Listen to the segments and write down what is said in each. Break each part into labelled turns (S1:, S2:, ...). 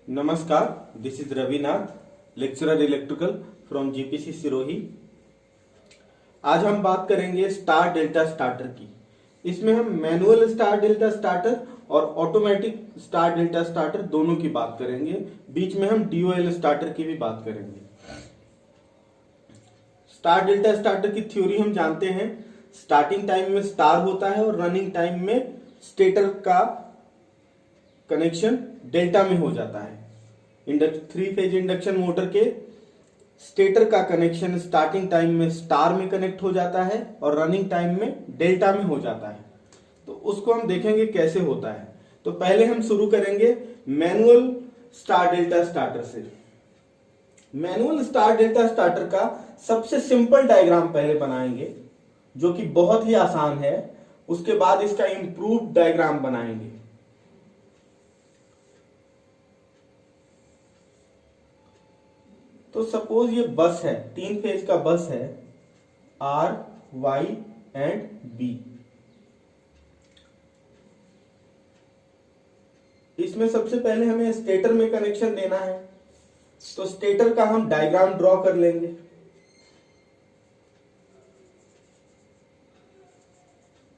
S1: नमस्कार, this is Ravinath, lecturer electrical from GPC Sirohi. आज हम बात करेंगे स्टार डेल्टा स्टार्टर की। इसमें हम मैनुअल स्टार डेल्टा स्टार्टर और ऑटोमेटिक स्टार डेल्टा स्टार्टर दोनों की बात करेंगे। बीच में हम डीओएल स्टार्टर की भी बात करेंगे। स्टार डेल्टा स्टार्टर की थ्योरी हम जानते हैं। स्टार्टिंग टाइम में स्टार होता है और रनिंग टाइम में स्टेटर का कनेक्शन डेल्टा में हो जाता है। 3 फेज इंडक्शन मोटर के स्टेटर का कनेक्शन स्टार्टिंग टाइम में स्टार में कनेक्ट हो जाता है और रनिंग टाइम में डेल्टा में हो जाता है। तो उसको हम देखेंगे कैसे होता है। तो पहले हम शुरू करेंगे मैनुअल स्टार डेल्टा स्टार्टर से। मैनुअल स्टार डेल्टा स्टार्टर का सबसे सिंपल डायग्राम पहले बनाएंगे, जो कि बहुत ही आसान है। उसके बाद इसका इंप्रूव्ड डायग्राम बनाएंगे। तो सपोज ये बस है, 3 फेज का बस है, R, Y एंड B। इसमें सबसे पहले हमें स्टेटर में कनेक्शन देना है। तो स्टेटर का हम डायग्राम ड्रॉ कर लेंगे।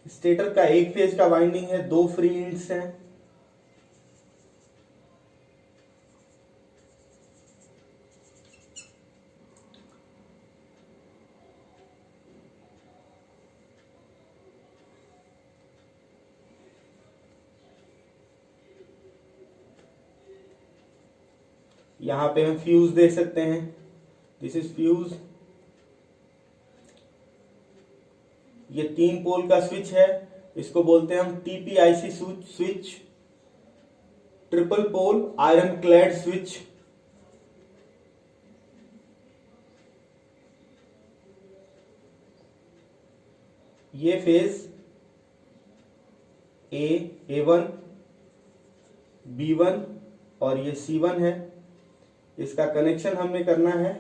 S1: स्टेटर का एक फेज का वाइंडिंग है, 2 फ्री एंड्स हैं। यहां पे हम फ्यूज दे सकते हैं। This is fuse. ये 3 पोल का स्विच है, इसको बोलते हैं हम TPIC switch, triple pole iron clad switch. ये फेज A1, B1 और ये C1 है। इसका कनेक्शन हमें करना है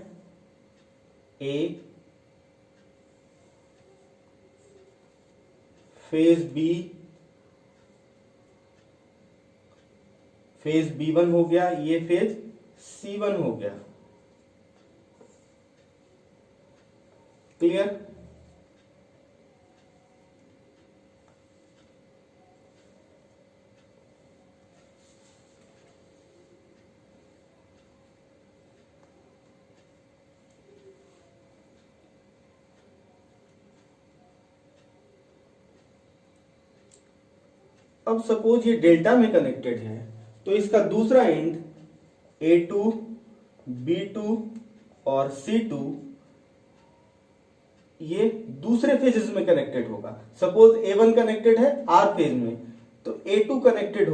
S1: A, phase B, phase B1 हो गया, ये फेज C1 हो गया। क्लियर? अब सपोज ये डेल्टा में कनेक्टेड है, तो इसका दूसरा एंड A2, B2 और C2 ये दूसरे फेजेस में कनेक्टेड होगा। सपोज A1 कनेक्टेड है R फेज में, तो A2 कनेक्टेड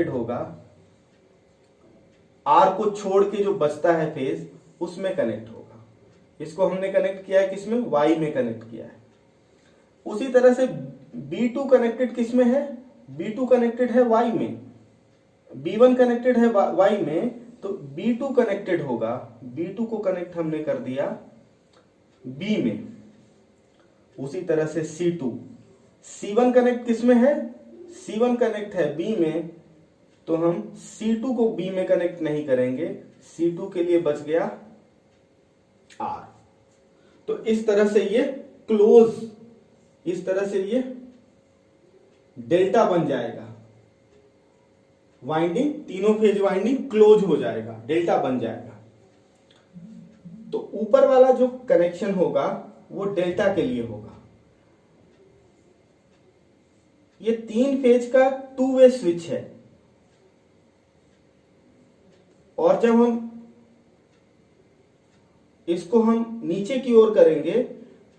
S1: होगा R को छोड़ के जो बचता है फेज, उसमें कनेक्ट होगा। इसको हमने कनेक्ट किया है किसमें? Y में कनेक्ट किया है। उसी तरह से B2 कनेक्टेड किसमें है? B2 कनेक्टेड है Y में। B1 कनेक्टेड है Y में, तो B2 कनेक्टेड होगा। B2 को कनेक्ट हमने कर दिया B में। उसी तरह से C2, C1 कनेक्ट किसमें है? C1 कनेक्ट है B में, तो हम C2 को B में कनेक्ट नहीं करेंगे। C2 के लिए बच गया R। तो इस तरह से ये क्लोज, इस तरह से ये डेल्टा बन जाएगा। वाइंडिंग, तीनों फेज वाइंडिंग क्लोज हो जाएगा, डेल्टा बन जाएगा। तो ऊपर वाला जो कनेक्शन होगा वो डेल्टा के लिए होगा। ये 3 फेज का 2 वे स्विच है, और जब हम इसको हम नीचे की ओर करेंगे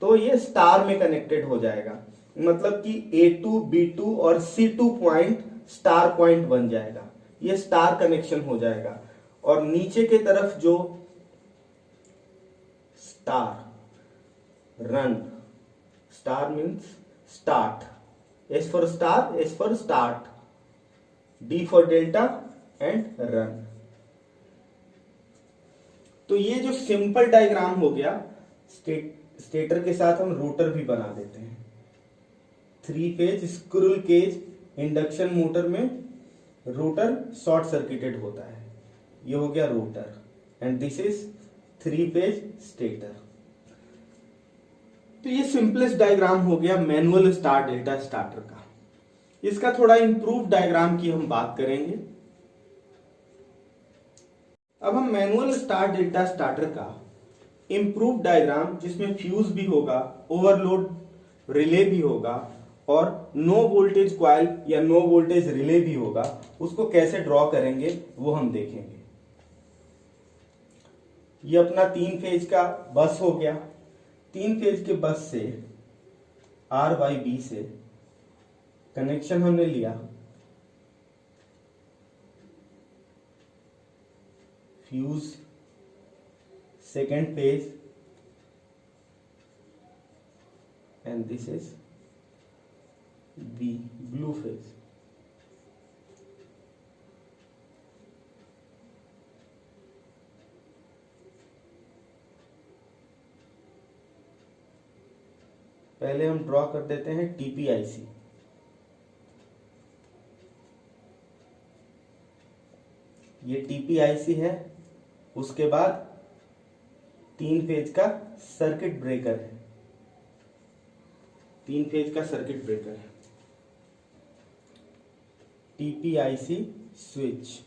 S1: तो ये स्टार में कनेक्टेड हो जाएगा। मतलब कि A2, B2 और C2 पॉइंट स्टार पॉइंट बन जाएगा। ये स्टार कनेक्शन हो जाएगा। और नीचे के तरफ जो star, run, star means start, S for star, S for start, D for delta and run. तो ये जो सिंपल डायग्राम हो गया, स्टेटर के साथ हम रोटर भी बना देते हैं। 3 phase squirrel cage induction motor में रोटर शॉर्ट सर्किटेड होता है, ये हो गया rotor, and this is 3 phase stator. तो ये सिंपलेस्ट डायग्राम हो गया मैनुअल स्टार डेल्टा स्टार्टर का। इसका थोड़ा इंप्रूव डायग्राम की हम बात करेंगे। अब हम मैनुअल स्टार डेल्टा स्टार्टर का इंप्रूव डायग्राम, जिसमें फ्यूज भी होगा, ओवरलोड रिले भी होगा और नो वोल्टेज कॉइल या नो वोल्टेज रिले भी होगा, उसको कैसे ड्रॉ करेंगे वो हम देखेंगे। ये अपना 3 फेज का बस हो गया। 3 फेज के बस से आर वाई बी से कनेक्शन हमने लिया। Fuse second phase and this is B blue phase. पहले हम ड्रॉ कर देते हैं टीपीआईसी। ये टीपीआईसी है। उसके बाद 3 फेज का सर्किट ब्रेकर है। 3 फेज का सर्किट ब्रेकर है, टीपीआईसी स्विच।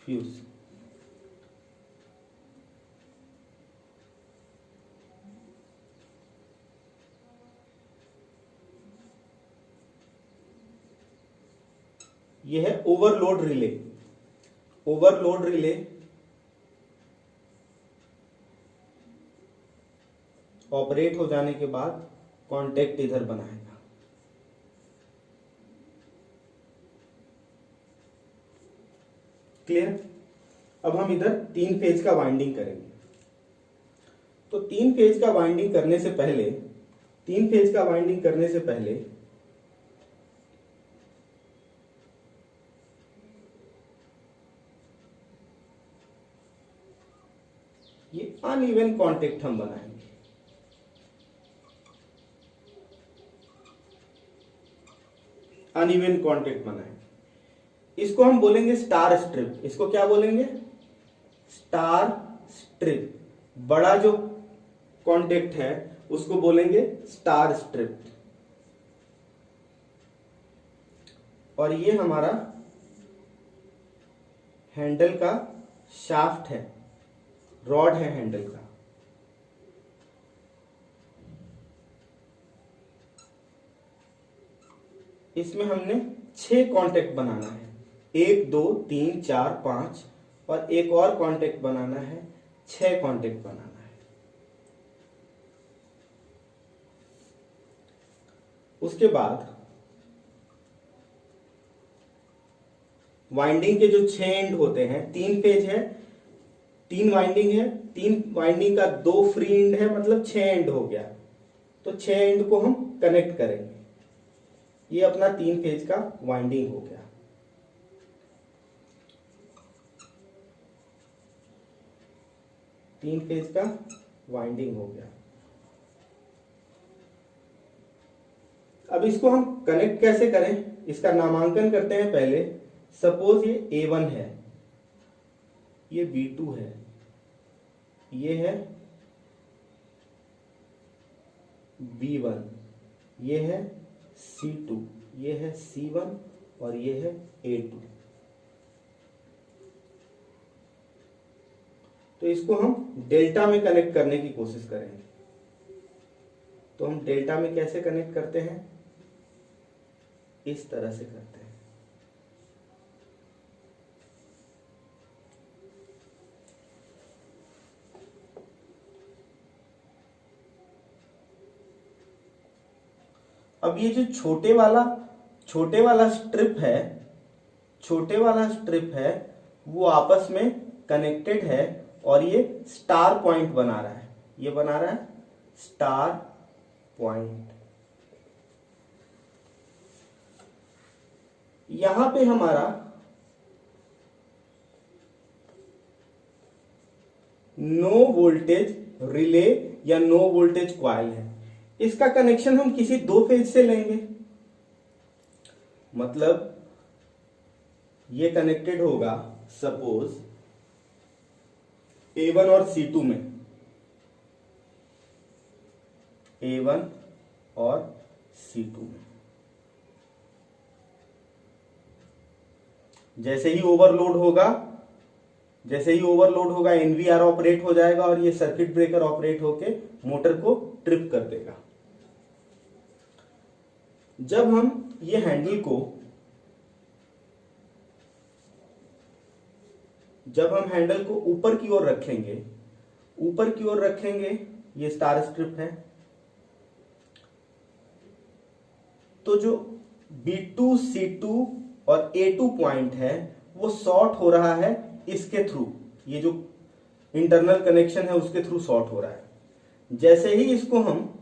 S1: फ्यूज। यह है overload relay. Overload relay operate हो जाने के बाद कांटेक्ट इधर बनाएगा। क्लियर? अब हम इधर 3 फेज का वाइंडिंग करेंगे। तो 3 फेज का वाइंडिंग करने से पहले 3 फेज का वाइंडिंग करने से पहले ये अनइवन कांटेक्ट हम बनाएंगे। अनइवन कांटेक्ट बनाएंगे। इसको हम बोलेंगे स्टार स्ट्रिप। इसको क्या बोलेंगे? Star strip. बड़ा जो कांटेक्ट है उसको बोलेंगे स्टार स्ट्रिप। और ये हमारा हैंडल का शाफ्ट है, रॉड है हैंडल का। इसमें हमने 6 कांटेक्ट बनाना है। 1 2 3 4 5 और एक और कांटेक्ट बनाना है। 6 कांटेक्ट बनाना है। उसके बाद वाइंडिंग के जो 6 एंड होते हैं, 3 फेज है, 3 वाइंडिंग है, 3 वाइंडिंग का 2 फ्री एंड है, मतलब 6 एंड हो गया। तो 6 एंड को हम कनेक्ट करेंगे। ये अपना 3 फेज का वाइंडिंग हो गया। तीन फेज का वाइंडिंग हो गया। अब इसको हम कनेक्ट कैसे करें, इसका नामांकन करते हैं पहले। सपोज ये A1 है, ये B2 है, ये है B1, ये है C2, ये है C1 और ये है A2। तो इसको हम डेल्टा में कनेक्ट करने की कोशिश करेंगे। तो हम डेल्टा में कैसे कनेक्ट करते हैं? इस तरह से करते हैं। अब ये जो छोटे वाला स्ट्रिप है, वो आपस में कनेक्टेड है और ये स्टार पॉइंट बना रहा है। ये बना रहा है स्टार पॉइंट। यहां पे हमारा नो वोल्टेज रिले या नो वोल्टेज कॉइल है। इसका कनेक्शन हम किसी दो फेज से लेंगे, मतलब ये कनेक्टेड होगा सपोज A1 और C2 में, A1 और C2 में। जैसे ही ओवरलोड होगा एनवीआर ऑपरेट हो जाएगा और ये सर्किट ब्रेकर ऑपरेट होके मोटर को ट्रिप कर देगा। जब हम ये हैंडल को ऊपर की ओर रखेंगे, ये स्टार स्ट्रिप है, तो जो B2 C2 और A2 पॉइंट है वो शॉर्ट हो रहा है इसके थ्रू, ये जो इंटरनल कनेक्शन है उसके थ्रू शॉर्ट हो रहा है। जैसे ही इसको हम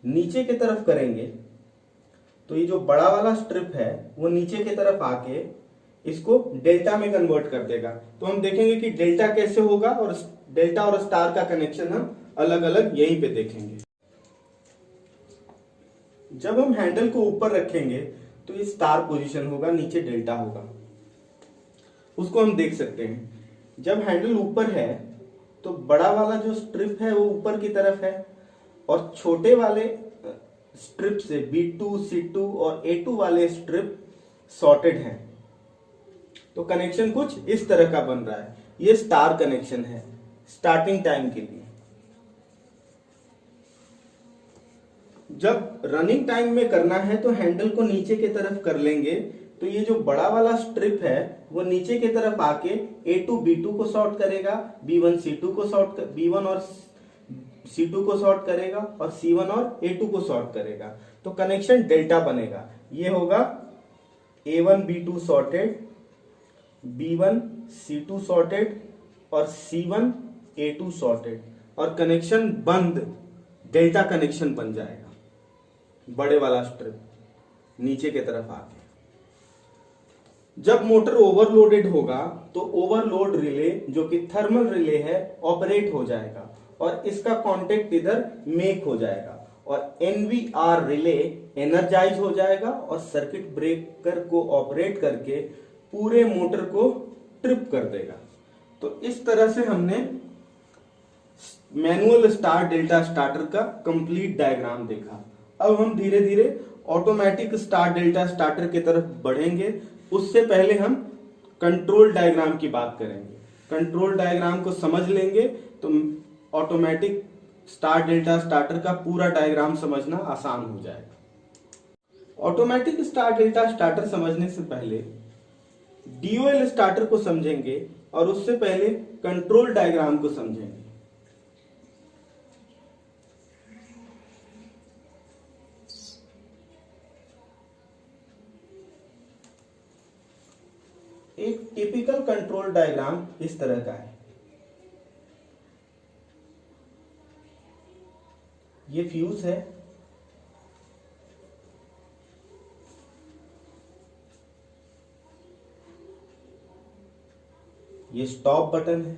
S1: नीचे की तरफ करेंगे तो ये जो बड़ा वाला स्ट्रिप है वो नीचे की तरफ आके इसको डेल्टा में कन्वर्ट कर देगा। तो हम देखेंगे कि डेल्टा कैसे होगा, और डेल्टा और स्टार का कनेक्शन हम अलग अलग यहीं पे देखेंगे। जब हम हैंडल को ऊपर रखेंगे तो ये स्टार पोजीशन होगा, नीचे डेल्टा होगा, उसको हम देख सकते हैं। जब हैंडल ऊपर है तो बड़ा वाला जो स्ट्रिप है वो ऊपर की तरफ है और छोटे वाले स्ट्रिप से B2 C2 और A2 वाले स्ट्रिप सॉर्टेड हैं। तो कनेक्शन कुछ इस तरह का बन रहा है। ये स्टार कनेक्शन है स्टार्टिंग टाइम के लिए। जब रनिंग टाइम में करना है तो हैंडल को नीचे की तरफ कर लेंगे, तो ये जो बड़ा वाला स्ट्रिप है वो नीचे की तरफ आके A2 B2 को शॉर्ट करेगा, B1 C2 को शॉर्ट B1 और C2 को शॉर्ट करेगा और C1 और A2 को शॉर्ट करेगा। तो कनेक्शन डेल्टा बनेगा। ये होगा A1 B2 sorted, B1 C2 sorted और C1 A2 सॉर्टेड, और कनेक्शन बंद, डेल्टा कनेक्शन बन जाएगा। बड़े वाला स्ट्रिप नीचे की तरफ आके जब मोटर ओवरलोडेड होगा तो ओवरलोड रिले जो कि थर्मल रिले है ऑपरेट हो जाएगा और इसका कांटेक्ट इधर मेक हो जाएगा और एनवीआर रिले एनर्जाइज हो जाएगा और सर्किट ब्रेकर को ऑपरेट करके पूरे मोटर को ट्रिप कर देगा। तो इस तरह से हमने मैनुअल स्टार डेल्टा स्टार्टर का कंप्लीट डायग्राम देखा। अब हम धीरे धीरे ऑटोमेटिक स्टार डेल्टा स्टार्टर की तरफ बढ़ेंगे। उससे पहले हम कंट्रोल डायग्राम की बात करेंगे। कंट्रोल डायग्राम को समझ लेंगे तो ऑटोमेटिक स्टार डेल्टा स्टार्टर का पूरा डायग्राम समझना आसान हो जाएगा। ऑटोमेटिक स्टार डेल्टा स्टार्टर समझने से पहले डीओएल स्टार्टर को समझेंगे और उससे पहले कंट्रोल डायग्राम को समझेंगे। एक टिपिकल कंट्रोल डायग्राम इस तरह का है। ये फ्यूज है, ये स्टॉप बटन है,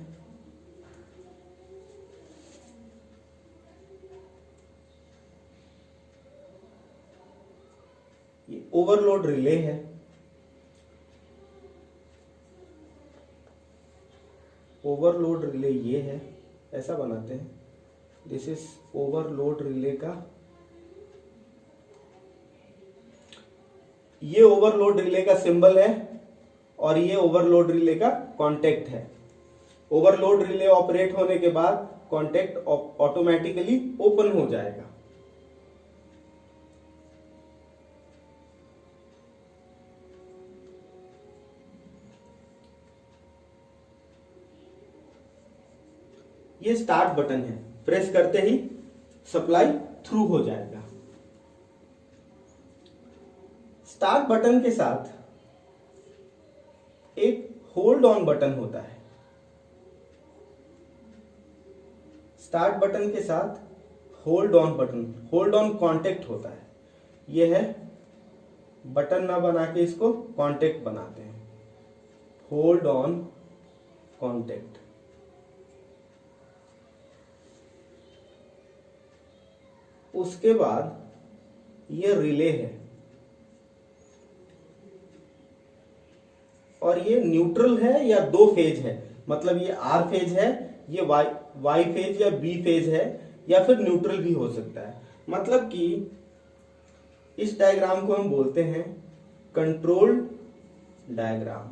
S1: ये ओवरलोड रिले है, ओवरलोड रिले ये है, ऐसा बनाते हैं। दिस इज ओवरलोड रिले का, ये ओवरलोड रिले का सिंबल है और ये ओवरलोड रिले का कांटेक्ट है। ओवरलोड रिले ऑपरेट होने के बाद कांटेक्ट ऑटोमेटिकली ओपन हो जाएगा। ये स्टार्ट बटन है, प्रेस करते ही सप्लाई थ्रू हो जाएगा। स्टार्ट बटन के साथ एक होल्ड ऑन बटन होता है। स्टार्ट बटन के साथ hold on button, hold on contact होता है। यह है बटन ना बना के इसको कांटेक्ट बनाते हैं, होल्ड ऑन कांटेक्ट। उसके बाद ये रिले है और ये न्यूट्रल है या दो फेज है, मतलब ये आर फेज है, ये वाई फेज या बी फेज है, या फिर न्यूट्रल भी हो सकता है। मतलब कि इस डायग्राम को हम बोलते हैं कंट्रोल डायग्राम।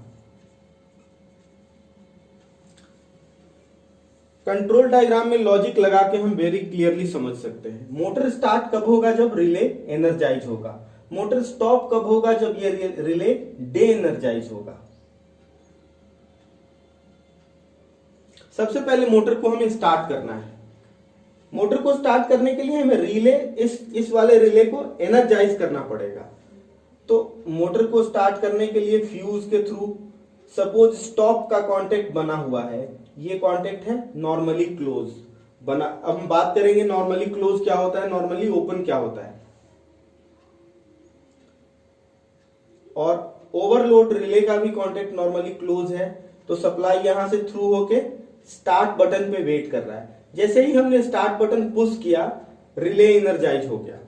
S1: कंट्रोल डायग्राम में लॉजिक लगा के हम वेरी क्लियरली समझ सकते हैं। मोटर स्टार्ट कब होगा? जब रिले एनर्जाइज होगा। मोटर स्टॉप कब होगा? जब ये रिले डे एनर्जाइज होगा। सबसे पहले मोटर को हमें स्टार्ट करना है। मोटर को स्टार्ट करने के लिए हमें रिले इस वाले रिले को एनर्जाइज करना पड़ेगा। तो मोटर को स्टार्ट करने के लिए फ्यूज के थ्रू सपोज स्टॉप का कांटेक्ट बना हुआ है, ये कांटेक्ट है नॉर्मली क्लोज बना। अब हम बात करेंगे नॉर्मली क्लोज क्या होता है, नॉर्मली ओपन क्या होता है। और ओवरलोड रिले का भी कांटेक्ट नॉर्मली क्लोज है, तो सप्लाई यहां से थ्रू होके स्टार्ट बटन पे वेट कर रहा है। जैसे ही हमने स्टार्ट बटन पुश किया, रिले एनर्जाइज हो गया।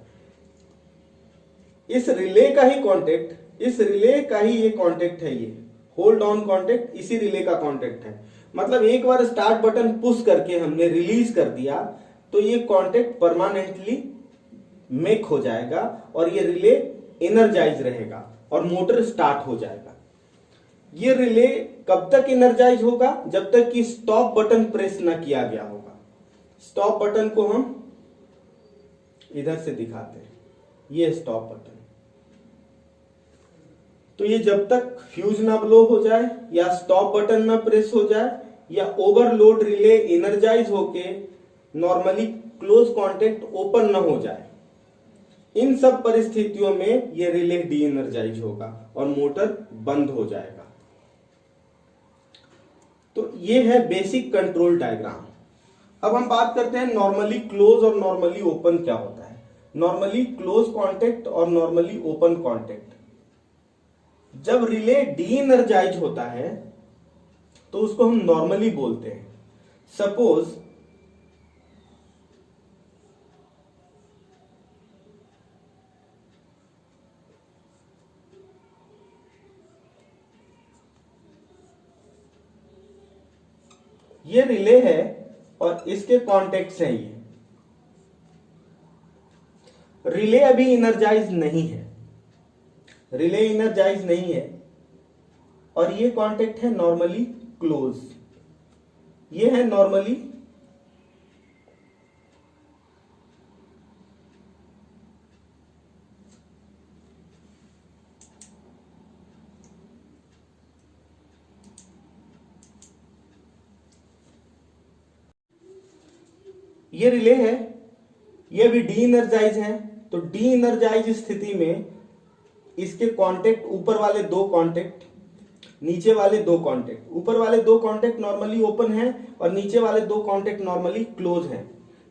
S1: इस रिले का ही कांटेक्ट, इस रिले का ही ये कांटेक्ट है, ये होल्ड ऑन कांटेक्ट इसी रिले का कांटेक्ट है। मतलब एक बार स्टार्ट बटन पुश करके हमने रिलीज कर दिया तो ये कांटेक्ट परमानेंटली मेक हो जाएगा और ये रिले एनर्जाइज रहेगा और मोटर स्टार्ट हो जाएगा। ये रिले कब तक एनर्जाइज होगा? जब तक कि स्टॉप बटन प्रेस न किया गया होगा। स्टॉप बटन को हम इधर से दिखाते हैं, ये स्टॉप बटन। तो ये जब तक फ्यूज ना ब्लो हो जाए या स्टॉप बटन ना प्रेस हो जाए या ओवरलोड रिले एनर्जाइज होके नॉर्मली क्लोज कांटेक्ट ओपन ना हो जाए, इन सब परिस्थितियों में ये रिले डी एनर्जाइज होगा और मोटर बंद हो जाएगा। तो ये है बेसिक कंट्रोल डायग्राम। अब हम बात करते हैं नॉर्मली क्लोज और नॉर्मली ओपन क्या होता है। नॉर्मली क्लोज कांटेक्ट और नॉर्मली ओपन कांटेक्ट। जब रिले डी एनर्जाइज होता है तो उसको हम नॉर्मली बोलते हैं। सपोज ये रिले है और इसके कॉन्टेक्ट्स हैं। ये रिले अभी एनर्जाइज नहीं है, रिले एनर्जाइज नहीं है और ये कांटेक्ट है नॉर्मली क्लोज, ये है नॉर्मली ये रिले है, ये भी डी एनर्जाइज है। तो डी एनर्जाइज स्थिति में इसके कांटेक्ट, ऊपर वाले दो कांटेक्ट, नीचे वाले दो कांटेक्ट, ऊपर वाले दो कांटेक्ट नॉर्मली ओपन है और नीचे वाले दो कांटेक्ट नॉर्मली क्लोज है।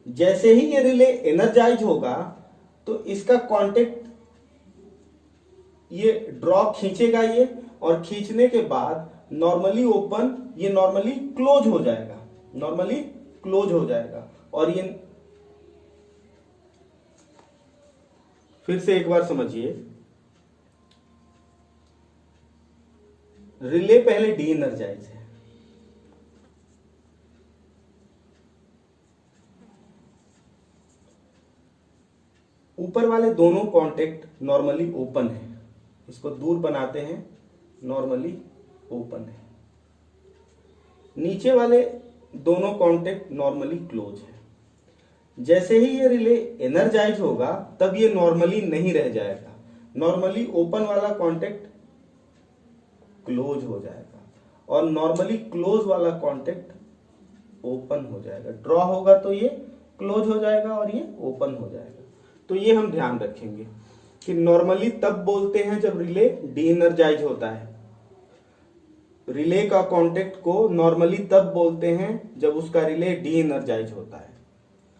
S1: जैसे ही ये रिले एनर्जाइज होगा तो इसका कांटेक्ट ये ड्रॉ खींचेगा ये, और खींचने के बाद नॉर्मली ओपन, ये नॉर्मली क्लोज हो जाएगा, नॉर्मली क्लोज हो जाएगा। और ये फिर से एक बार समझिए, रिले पहले डी एनर्जाइज है, ऊपर वाले दोनों कांटेक्ट नॉर्मली ओपन है, इसको दूर बनाते हैं, नॉर्मली ओपन है। नीचे वाले दोनों कांटेक्ट नॉर्मली क्लोज है। जैसे ही ये रिले एनर्जाइज होगा तब ये नॉर्मली नहीं रह जाएगा, नॉर्मली ओपन वाला कांटेक्ट क्लोज हो जाएगा और नॉर्मली क्लोज वाला कांटेक्ट ओपन हो जाएगा। ड्रॉ होगा तो ये क्लोज हो जाएगा और ये ओपन हो जाएगा। तो ये हम ध्यान रखेंगे कि नॉर्मली तब बोलते हैं जब रिले डी एनर्जाइज होता है। रिले का कांटेक्ट को नॉर्मली तब बोलते हैं जब उसका रिले डी एनर्जाइज होता है,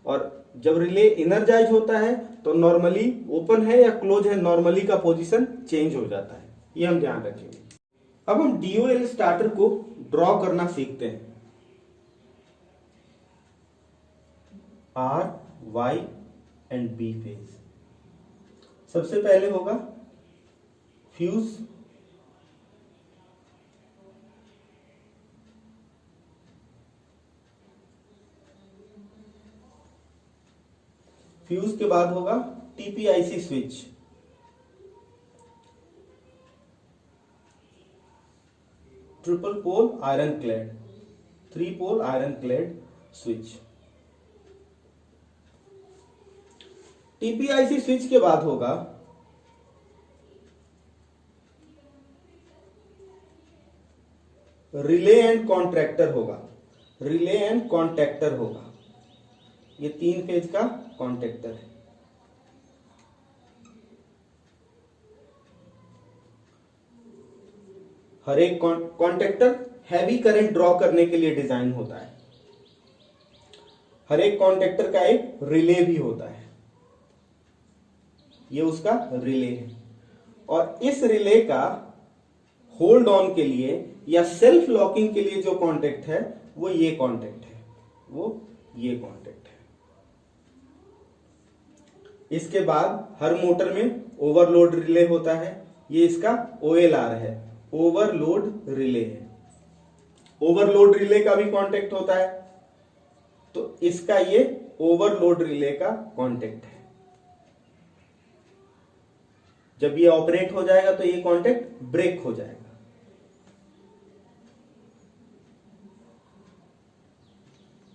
S1: और जब रिले एनर्जाइज होता है तो नॉर्मली ओपन है या क्लोज है, नॉर्मली का पोजीशन चेंज हो जाता है। ये हम ध्यान रखेंगे। अब हम डीओएल स्टार्टर को ड्रॉ करना सीखते हैं। R Y and B phase. सबसे पहले होगा फ्यूज, फ्यूज के बाद होगा TPIC switch, triple pole iron clad, 3 pole iron clad switch. TPIC switch के बाद होगा रिले एंड कॉन्ट्रैक्टर होगा, रिले एंड कॉन्टैक्टर होगा। ये 3 फेज का कॉन्टैक्टर है। हर एक कॉन्टैक्टर हैवी करंट ड्रॉ करने के लिए डिजाइन होता है। हर एक कॉन्टैक्टर का एक रिले भी होता है, ये उसका रिले है। और इस रिले का होल्ड ऑन के लिए या सेल्फ लॉकिंग के लिए जो कॉन्टैक्ट है वो ये कॉन्टैक्ट है, वो ये कॉन्टैक्ट है। इसके बाद हर मोटर में ओवरलोड रिले होता है, ये इसका OLR है, ओवरलोड रिले है। ओवरलोड रिले का भी कॉन्टैक्ट होता है, तो इसका ये ओवरलोड रिले का कॉन्टैक्ट है। जब ये ऑपरेट हो जाएगा तो ये कॉन्टैक्ट ब्रेक हो जाएगा।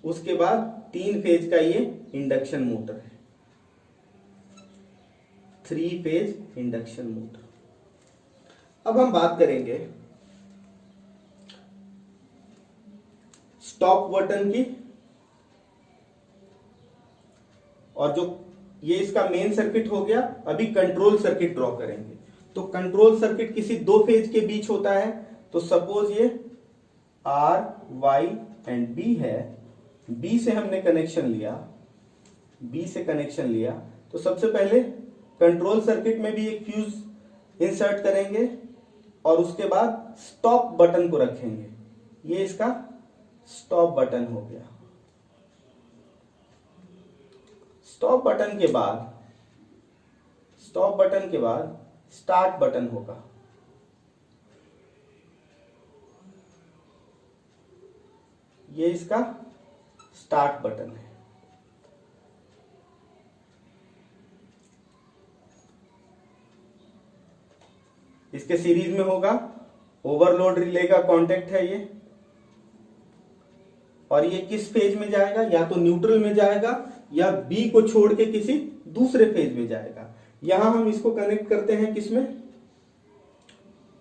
S1: उसके बाद 3 फेज का ये इंडक्शन मोटर है, 3 फेज इंडक्शन मोटर। अब हम बात करेंगे स्टॉप बटन की, और जो ये इसका मेन सर्किट हो गया। अभी कंट्रोल सर्किट ड्रॉ करेंगे। तो कंट्रोल सर्किट किसी 2 फेज के बीच होता है। तो सपोज ये R, Y एंड B है, B से हमने कनेक्शन लिया, B से कनेक्शन लिया। तो सबसे पहले कंट्रोल सर्किट में भी एक फ्यूज इंसर्ट करेंगे और उसके बाद स्टॉप बटन को रखेंगे। ये इसका स्टॉप बटन हो गया। स्टॉप बटन के बाद स्टार्ट बटन होगा। ये इसका स्टार्ट बटन है। इसके सीरीज में होगा ओवरलोड रिले का कॉन्टैक्ट है ये, और ये किस फेज में जाएगा, या तो न्यूट्रल में जाएगा या बी को छोड़ के किसी दूसरे फेज में जाएगा। यहां हम इसको कनेक्ट करते हैं किसमें,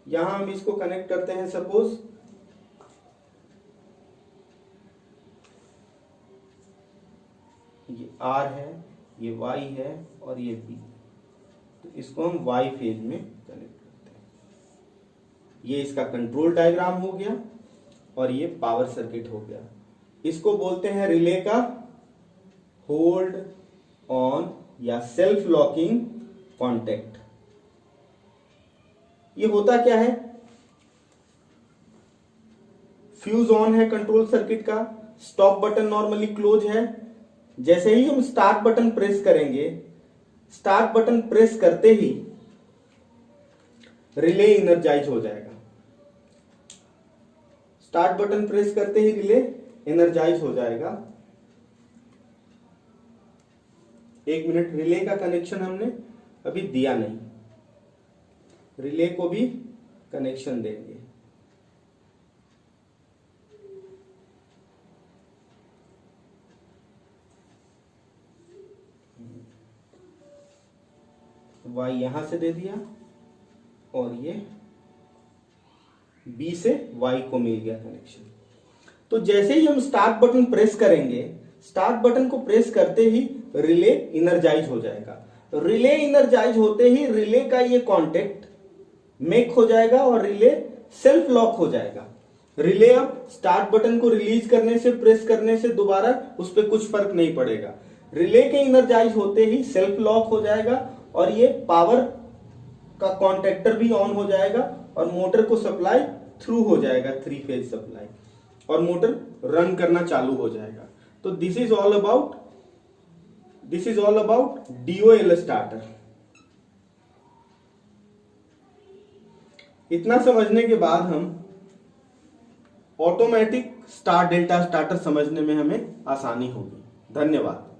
S1: यहां हम इसको कनेक्ट करते हैं सपोज ये R है, ये Y है और ये B, तो इसको हम Y फेज में कनेक्ट करते हैं। ये इसका कंट्रोल डायग्राम हो गया और ये पावर सर्किट हो गया। इसको बोलते हैं रिले का होल्ड ऑन या सेल्फ लॉकिंग कॉन्टैक्ट। ये होता क्या है, फ्यूज ऑन है कंट्रोल सर्किट का, स्टॉप बटन नॉर्मली क्लोज है। जैसे ही हम स्टार्ट बटन प्रेस करेंगे, स्टार्ट बटन प्रेस करते ही रिले इनर्जाइज हो जाएगा। स्टार्ट बटन प्रेस करते ही रिले एनर्जाइज हो जाएगा। 1 मिनट, रिले का कनेक्शन हमने अभी दिया नहीं, रिले को भी कनेक्शन देंगे। Y यहां से दे दिया और ये B से Y को मिल गया कनेक्शन। तो जैसे ही हम स्टार्ट बटन प्रेस करेंगे, स्टार्ट बटन को प्रेस करते ही रिले इनर्जाइज हो जाएगा। रिले इनर्जाइज होते ही रिले का ये कॉन्टैक्ट मेक हो जाएगा और रिले सेल्फ लॉक हो जाएगा। रिले अब स्टार्ट बटन को रिलीज करने से, प्रेस करने से दोबारा उस पर कुछ फर्क नहीं पड़ेगा। रिले के इनर्जाइज होते ही सेल्फ लॉक हो जाएगा और ये पावर का कॉन्टैक्टर भी ऑन हो जाएगा और मोटर को सप्लाई थ्रू हो जाएगा, 3 फेज सप्लाई, और मोटर रन करना चालू हो जाएगा। तो this is all about this is all about DOL starter. इतना समझने के बाद हम ऑटोमेटिक स्टार डेल्टा स्टार्टर समझने में हमें आसानी होगी। धन्यवाद।